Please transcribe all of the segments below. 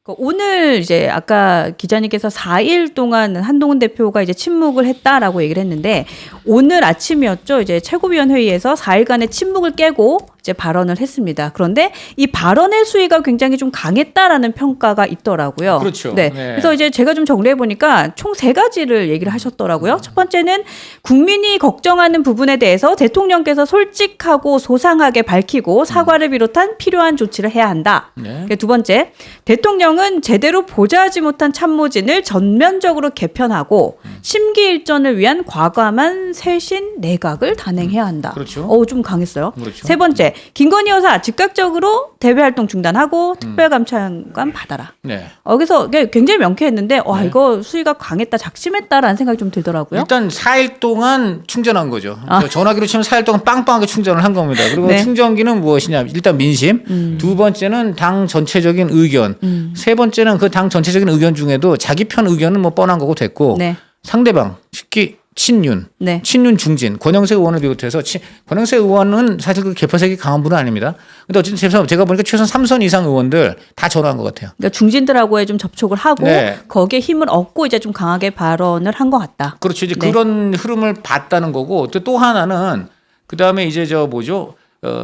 오늘 이제 아까 기자님께서 4일 동안 한동훈 대표가 이제 침묵을 했다라고 얘기를 했는데 오늘 아침이었죠. 이제 최고위원 회의에서 4일간의 침묵을 깨고 이제 발언을 했습니다. 그런데 이 발언의 수위가 굉장히 좀 강했다라는 평가가 있더라고요. 그렇죠. 네. 네. 그래서 이제 제가 좀 정리해 보니까 총 3가지를 얘기를 하셨더라고요. 첫 번째는 국민이 걱정하는 부분에 대해서 대통령께서 솔직하고 소상하게 밝히고 사과를 비롯한 필요한 조치를 해야 한다. 네. 두 번째, 대통령은 제대로 보좌하지 못한 참모진을 전면적으로 개편하고 심기일전을 위한 과감한 쇄신 내각을 단행해야 한다. 그렇죠. 좀 강했어요. 그렇죠. 세 번째, 김건희 여사 즉각적으로 대외 활동 중단하고 특별감찰관 받아라. 네. 그래서 굉장히 명쾌했는데 네. 이거 수위가 강했다, 작심했다라는 생각이 좀 들더라고요. 일단 4일 동안 충전한 거죠. 아. 전화기로 치면 4일 동안 빵빵하게 충전을 한 겁니다. 그리고 네. 충전기는 무엇이냐? 일단 민심, 두 번째는 당 전체적인 의견, 세 번째는 그 당 전체적인 의견 중에도 자기 편 의견은 뭐 뻔한 거고 됐고 네. 상대방, 특히 친윤, 네. 친윤 중진, 권영세 의원을 비롯해서 권영세 의원은 사실 그 개파색이 강한 분은 아닙니다. 근데 어쨌든 제가 보니까 최소한 3선 이상 의원들 다 전화한 것 같아요. 그러니까 중진들하고의 좀 접촉을 하고 네. 거기에 힘을 얻고 이제 좀 강하게 발언을 한 것 같다. 그렇죠. 이제 네. 그런 흐름을 봤다는 거고 또 하나는 그 다음에 이제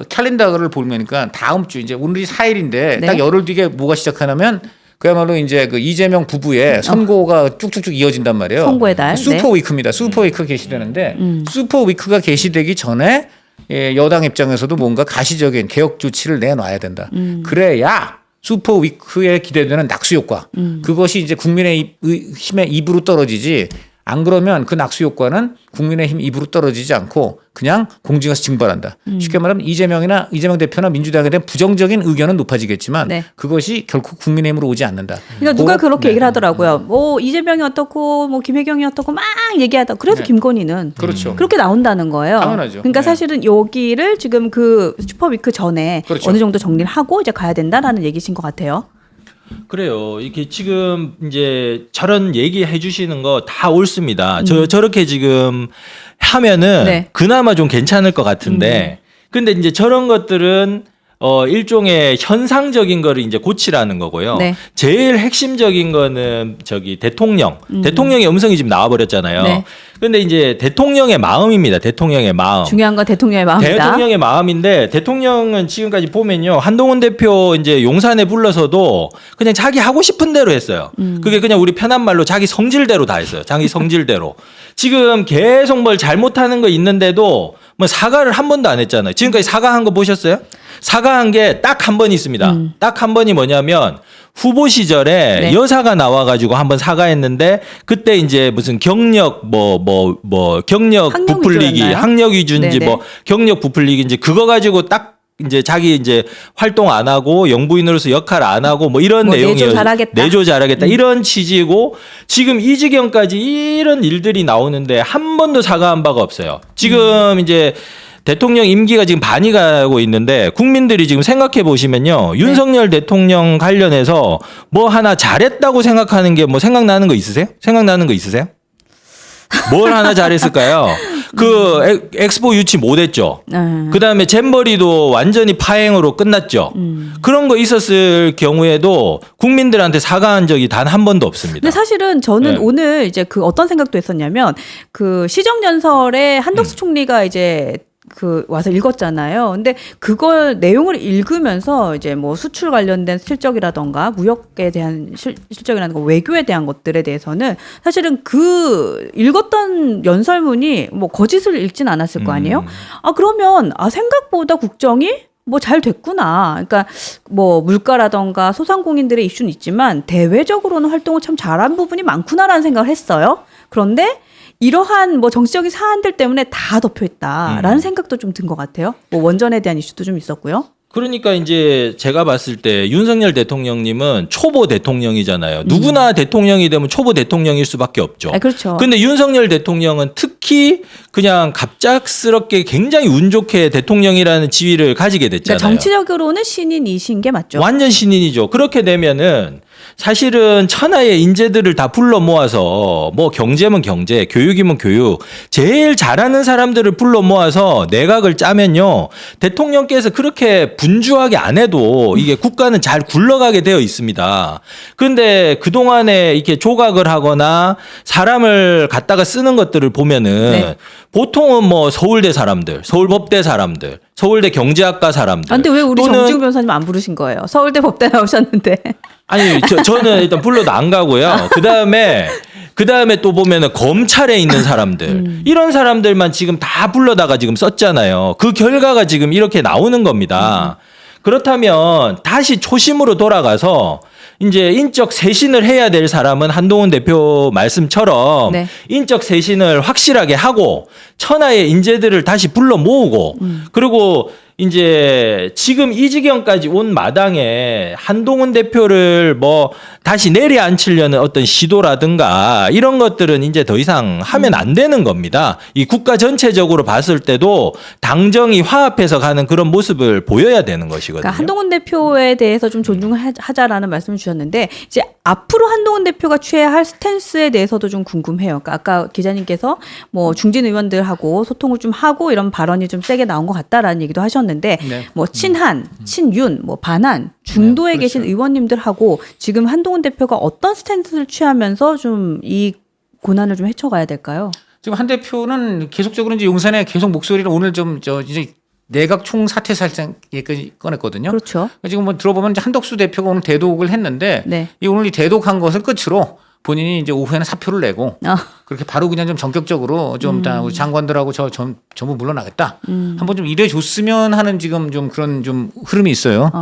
캘린더를 보니까 다음 주 이제 오늘이 4일인데 네. 딱 열흘 뒤에 뭐가 시작하냐면 그야말로 이제 그 이재명 부부의 선고가 쭉쭉쭉 이어진단 말이에요. 선고의 달. 슈퍼 네. 위크입니다. 슈퍼 위크가 개시되는데 슈퍼 위크가 개시되기 전에 여당 입장에서도 뭔가 가시적인 개혁 조치를 내놔야 된다. 그래야 슈퍼 위크에 기대되는 낙수 효과. 그것이 이제 국민의힘의 입으로 떨어지지 안 그러면 그 낙수 효과는 국민의힘 입으로 떨어지지 않고 그냥 공중에서 증발한다. 쉽게 말하면 이재명 대표나 민주당에 대한 부정적인 의견은 높아지겠지만 네. 그것이 결코 국민의힘으로 오지 않는다. 그러니까 누가 그렇게 얘기를 하더라고요. 이재명이 어떻고 김혜경이 어떻고 막 얘기하다. 그래서 네. 김건희는 그렇죠. 그렇게 나온다는 거예요. 당연하죠. 그러니까 네. 사실은 여기를 지금 그 슈퍼위크 전에 그렇죠. 어느 정도 정리를 하고 이제 가야 된다라는 얘기신 것 같아요. 그래요. 이게 지금 이제 저런 얘기해 주시는 거 다 옳습니다. 저렇게 지금 하면은 네. 그나마 좀 괜찮을 것 같은데 근데 이제 저런 것들은 일종의 현상적인 거를 이제 고치라는 거고요. 네. 제일 핵심적인 거는 대통령의 음성이 지금 나와버렸잖아요. 네. 근데 이제 대통령의 마음입니다. 대통령의 마음. 중요한 건 대통령의 마음이다. 대통령의 마음인데 대통령은 지금까지 보면요. 한동훈 대표 이제 용산에 불러서도 그냥 자기 하고 싶은 대로 했어요. 그게 그냥 우리 편한 말로 자기 성질대로 다 했어요. 자기 성질대로. 지금 계속 뭘 잘못하는 거 있는데도 뭐 사과를 한 번도 안 했잖아요. 지금까지 사과한 거 보셨어요? 사과한 게 딱 한 번 있습니다. 딱 한 번이 뭐냐면 후보 시절에 네. 여사가 나와가지고 한번 사과했는데 그때 이제 무슨 경력 경력 학력 부풀리기, 위주였나요? 학력 위주인지 네네. 뭐 경력 부풀리기 이제 그거 가지고 딱 이제 자기 이제 활동 안 하고 영부인으로서 역할 안 하고 뭐 이런 내용이에요. 내조 잘하겠다. 이런 취지고 지금 이 지경까지 이런 일들이 나오는데 한 번도 사과한 바가 없어요. 지금 이제 대통령 임기가 지금 반이 가고 있는데 국민들이 지금 생각해 보시면요. 윤석열 대통령 관련해서 뭐 하나 잘했다고 생각하는 게 뭐 생각나는 거 있으세요? 뭘 하나 잘했을까요? 그 엑스포 유치 못했죠. 그다음에 잼버리도 완전히 파행으로 끝났죠. 그런 거 있었을 경우에도 국민들한테 사과한 적이 단 한 번도 없습니다. 근데 사실은 저는 네. 오늘 이제 그 어떤 생각도 했었냐면 그 시정연설에 한덕수 총리가 이제 그 와서 읽었잖아요. 근데 그걸 내용을 읽으면서 이제 뭐 수출 관련된 실적이라던가 무역에 대한 실적이라든가 외교에 대한 것들에 대해서는 사실은 그 읽었던 연설문이 뭐 거짓을 읽진 않았을 거 아니에요. 그러면 생각보다 국정이 뭐 잘 됐구나. 그러니까 뭐 물가라던가 소상공인들의 이슈는 있지만 대외적으로는 활동을 참 잘한 부분이 많구나라는 생각을 했어요. 그런데 이러한 뭐 정치적인 사안들 때문에 다 덮여있다라는 생각도 좀 든 것 같아요. 뭐 원전에 대한 이슈도 좀 있었고요. 그러니까 이제 제가 봤을 때 윤석열 대통령님은 초보 대통령이잖아요. 누구나 대통령이 되면 초보 대통령일 수밖에 없죠. 그렇죠. 근데 윤석열 대통령은 특히 그냥 갑작스럽게 굉장히 운 좋게 대통령이라는 지위를 가지게 됐잖아요. 그러니까 정치적으로는 신인이신 게 맞죠. 완전 신인이죠. 그렇게 되면은 사실은 천하의 인재들을 다 불러 모아서 뭐 경제면 경제, 교육이면 교육, 제일 잘하는 사람들을 불러 모아서 내각을 짜면요. 대통령께서 그렇게 분주하게 안 해도 이게 국가는 잘 굴러가게 되어 있습니다. 그런데 그동안에 이렇게 조각을 하거나 사람을 갖다가 쓰는 것들을 보면은 네. 보통은 뭐 서울대 사람들, 서울법대 사람들, 서울대 경제학과 사람들. 아, 근데 왜 우리 또는 정지훈 변호사님 안 부르신 거예요? 서울대 법대 나오셨는데. 아니, 저는 일단 불러도 안 가고요. 그 다음에 또 보면은 검찰에 있는 사람들, 이런 사람들만 지금 다 불러다가 지금 썼잖아요. 그 결과가 지금 이렇게 나오는 겁니다. 그렇다면 다시 초심으로 돌아가서 이제 인적 쇄신을 해야 될 사람은 한동훈 대표 말씀처럼 네. 인적 쇄신을 확실하게 하고 천하의 인재들을 다시 불러 모으고 그리고 이제 지금 이 지경까지 온 마당에 한동훈 대표를 뭐 다시 내려앉히려는 어떤 시도라든가 이런 것들은 이제 더 이상 하면 안 되는 겁니다. 이 국가 전체적으로 봤을 때도 당정이 화합해서 가는 그런 모습을 보여야 되는 것이거든요. 그러니까 한동훈 대표에 대해서 좀 존중하자라는 말씀을 주셨는데 이제 앞으로 한동훈 대표가 취해야 할 스탠스에 대해서도 좀 궁금해요. 그러니까 아까 기자님께서 뭐 중진 의원들하고 소통을 좀 하고 이런 발언이 좀 세게 나온 것 같다라는 얘기도 하셨는데 네. 뭐 친한, 친윤, 뭐 반한 중도에 네, 그렇죠. 계신 의원님들하고 지금 한동훈 대표가 어떤 스탠스를 취하면서 좀 이 고난을 좀 헤쳐가야 될까요? 지금 한 대표는 계속적으로 이제 용산에 계속 목소리를 오늘 좀 이제 내각 총사퇴 살짝 얘기까지 꺼냈거든요. 그렇죠. 지금 뭐 들어보면 이제 한덕수 대표가 오늘 대독을 했는데 네. 오늘 이 대독한 것을 끝으로 본인이 이제 오후에는 사표를 내고 그렇게 바로 그냥 좀 전격적으로 좀 다 우리 장관들하고 전부 물러나겠다. 한번 좀 이래줬으면 하는 지금 좀 그런 좀 흐름이 있어요.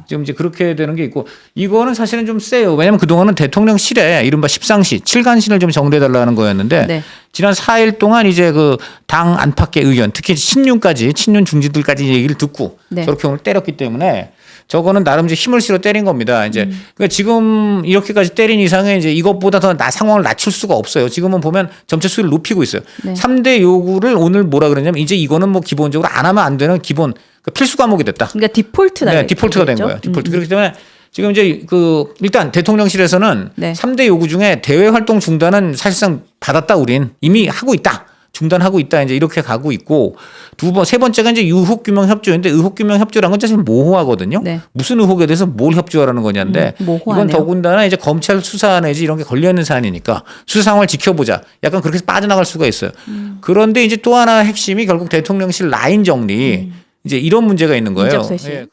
지금 이제 그렇게 되는 게 있고 이거는 사실은 좀 세요. 왜냐하면 그동안은 대통령실에 이른바 십상시, 칠간신을 좀 정리해달라는 거였는데 네. 지난 4일 동안 이제 그 당 안팎의 의견, 특히 친윤 중지들까지 얘기를 듣고 네. 저렇게 오늘 때렸기 때문에 저거는 나름 이제 힘을 실어 때린 겁니다. 이제 그러니까 지금 이렇게까지 때린 이상에 이제 이것보다 더 상황을 낮출 수가 없어요. 지금은 보면 점차 수위를 높이고 있어요. 네. 3대 요구를 오늘 뭐라 그러냐면 이제 이거는 뭐 기본적으로 안 하면 안 되는 기본 필수 과목이 됐다. 그러니까 디폴트다. 네, 디폴트가 된 거예요. 디폴트. 그렇기 때문에 지금 이제 일단 대통령실에서는 네. 3대 요구 중에 대외 활동 중단은 사실상 받았다 우린 이미 하고 있다. 중단하고 있다. 이제 이렇게 가고 있고 세 번째가 이제 의혹 규명 협조인데 의혹 규명 협조라는 건 사실 모호하거든요. 네. 무슨 의혹에 대해서 뭘 협조하라는 거냐인데 모호하네요. 이건 더군다나 이제 검찰 수사 내지 이런 게 걸려 있는 사안이니까 수사 상황을 지켜보자. 약간 그렇게 해서 빠져나갈 수가 있어요. 그런데 이제 또 하나 핵심이 결국 대통령실 라인 정리 이제 이런 문제가 있는 거예요. 인적 쇄신. 예.